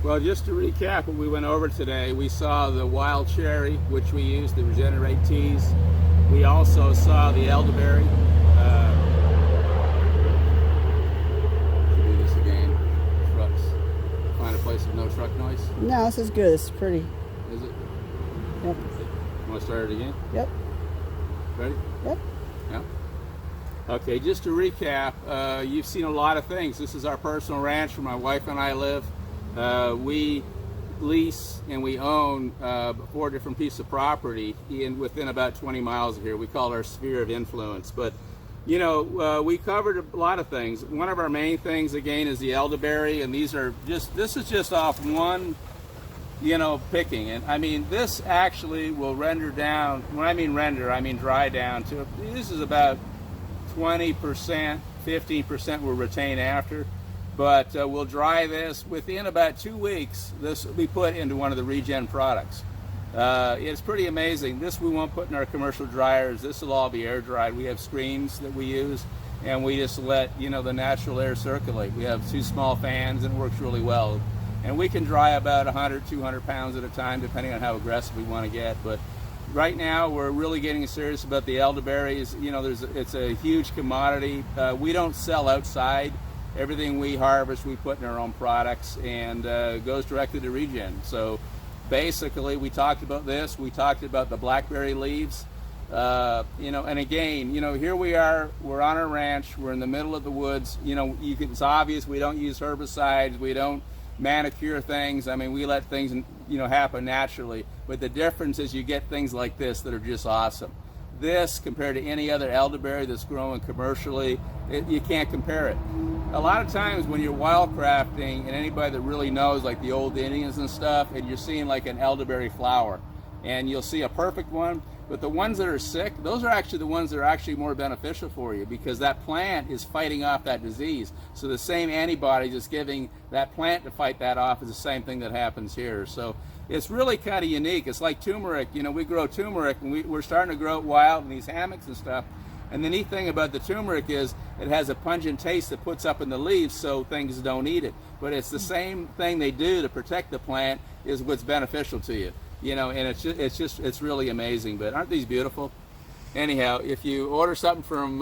Well, just to recap what we went over today, we saw the wild cherry, which we use to regenerate teas. We also saw the elderberry. Should do this again. Trucks. Find a place with no truck noise. No, this is good. This is pretty. Is it? Yep. Want to start it again? Yep. Ready? Yep. Yeah. Okay, just to recap, you've seen a lot of things. This is our personal ranch where my wife and I live. We lease and we own 4 different pieces of property within about 20 miles of here. We call it our sphere of influence. But, you know, we covered a lot of things. One of our main things, again, is the elderberry. And this is just off one, picking. And I mean, this actually will render down, when I mean render, I mean dry down to, this is about 20%, 15% will retain after. But we'll dry this within about 2 weeks. This will be put into one of the Regen products. It's pretty amazing. This we won't put in our commercial dryers. This will all be air dried. We have screens that we use, and we just let the natural air circulate. We have 2 small fans, and it works really well. And we can dry about 100, 200 pounds at a time, depending on how aggressive we want to get. But right now, we're really getting serious about the elderberries. It's a huge commodity. We don't sell outside. Everything we harvest, we put in our own products, and goes directly to Regen. So basically, we talked about this. We talked about the blackberry leaves. And again, here we are. We're on our ranch. We're in the middle of the woods. It's obvious we don't use herbicides. We don't manicure things. I mean, we let things, happen naturally. But the difference is you get things like this that are just awesome. This, compared to any other elderberry that's growing commercially, you can't compare it. A lot of times when you're wildcrafting, and anybody that really knows, like the old Indians and stuff, and you're seeing like an elderberry flower, and you'll see a perfect one, but the ones that are sick, those are actually the ones that are actually more beneficial for you, because that plant is fighting off that disease. So the same antibodies it's giving that plant to fight that off is the same thing that happens here. So it's really kind of unique. It's like turmeric. We grow turmeric, and we're starting to grow it wild in these hammocks and stuff. And the neat thing about the turmeric is it has a pungent taste that puts up in the leaves, so things don't eat it. But it's the same thing they do to protect the plant is what's beneficial to you. And it's really amazing. But aren't these beautiful? Anyhow, if you order something from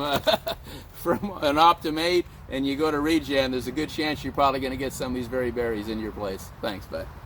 from an Optimate and you go to Regen, there's a good chance you're probably going to get some of these very berries in your place. Thanks, bye.